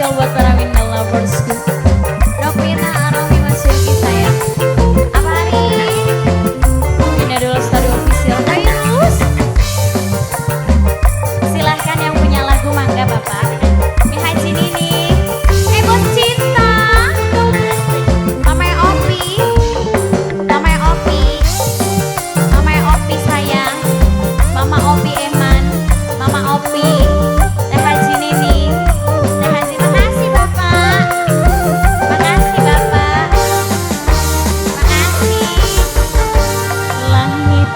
spesial buat para Winda loversku. Novina Aromi masih kita ya. Apa hari? Winda dulu story official. Terus silahkan yang punya lagu mangga Bapak. Mi Haji Nini. Bos Cinta. Mamai Opi. Mamai Opi. Mamai Opi sayang. Mama Opi Eman. Mama Opi. Teh Haji Nini. Teh Haji, makasih Bapak. Makasih Bapak. Makasih. Langit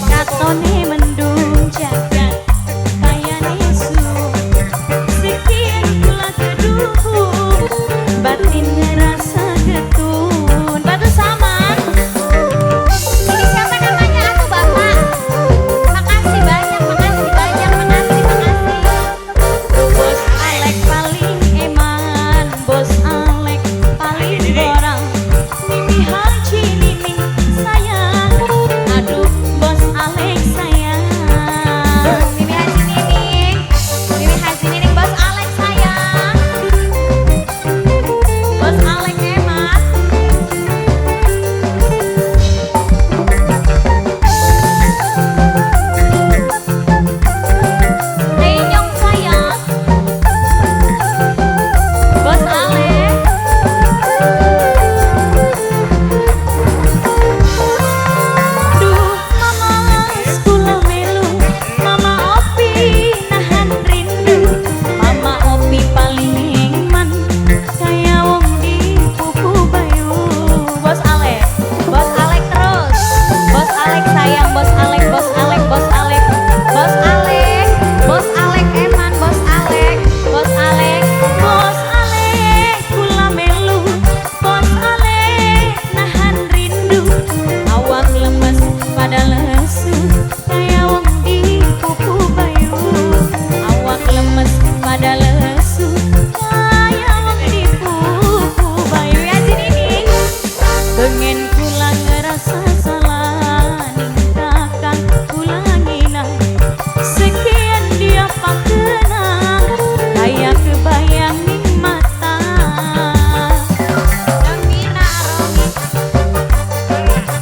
katone mendung jagat kaya nesu. Sekian kula keduh batin ngerasa getun. Batu sama. Ini siapa namanya aku Bapak? Makasih banyak, makasih banyak, makasih, makasih. Bos Alek paling eman, Bos Alek paling borang. Mimi Haji Nini sayang, aduh Bos Alek sayang. Mimi Haji Nini, Mimi Haji Nini, Bos Alek sayang. Bos Alek eman. Renyong sayang. Bos Alek. Duh mama sekula melu, Mama Opi nahan rindu. Mama Opi paling eman, kaya wong di pupu bayu. Bos Alek terus. Bos Alek sayang, Bos Alek, Bos Alek, Bos Alek. Bos Alek, Bos Alek eman, Bos Alek, Bos Alek, Bos Alek kula melu. Bos Alek nahan rindu. Awak lemes pada lesu, kaya wong di pupu bayu. Awak lemes pada lesu, kaya wong di pupu bayu. Ya sini pengen kula ngerasa salah ningkakan kula ngina. Sekian dia pakenang, kayak kebayang ning mata. Novina Aromi.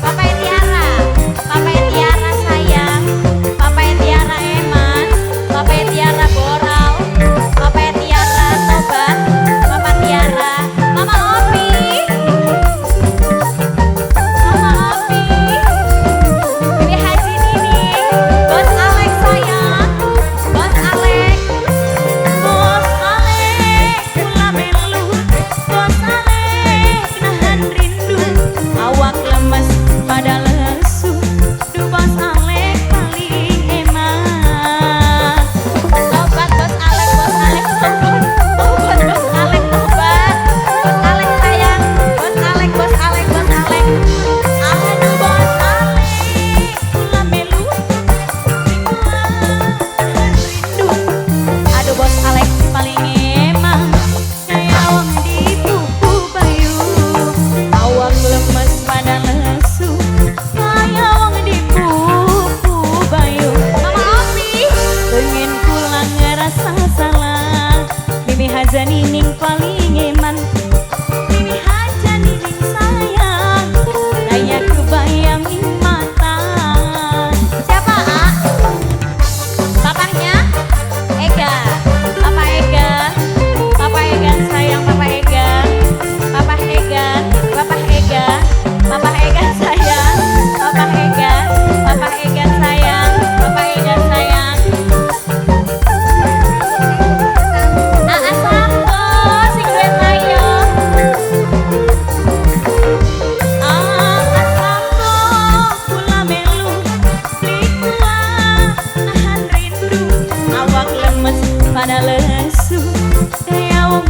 Papa Tiara. Papa Tiara sayang. Papa Tiara eman. Papa Tiara boral. Papa Tiara tobat. Papa Tiara. Mama Opi. Mama Opi. Mimi Haji Nini. Bos Alek sayang. Bos Alek. Bos Alek kula melu. Bos Alek nahan rindu. Awak lemes pada lesu. Duh Bos Alek paling eman. Tobat Bos Alek, Bos Alek tobat. Tobat Bos Alek tobat. Bos Alek sayang. Bos Alek, Bos Alek, Bos Alek. Aduh Bos Alek kula melu. Kula nahan rindu. Aduh Bos Alek paling emang, kaya wong di pupu bayu. Awak lemes pada lesu, kaya wong di pupu bayu. Mama Opi pengen kula ngerasa salah. Mimi Haja Nining paling eman. Mimi Haja Nining sayang, kayak kebayang ning mata. Siapa A? Papahnya Ega. Papa Ega. Papa Ega sayang, Papa Ega. Papa Ega. Papa Ega. Papa Ega sayang. Papa Ega. Papa Ega sayang. Papa Ega sayang. Aa Sampo sing duet ayo. Aa Sampo kula melu. Likua nahan rindu. Awak lemes pada lesu, kaya wong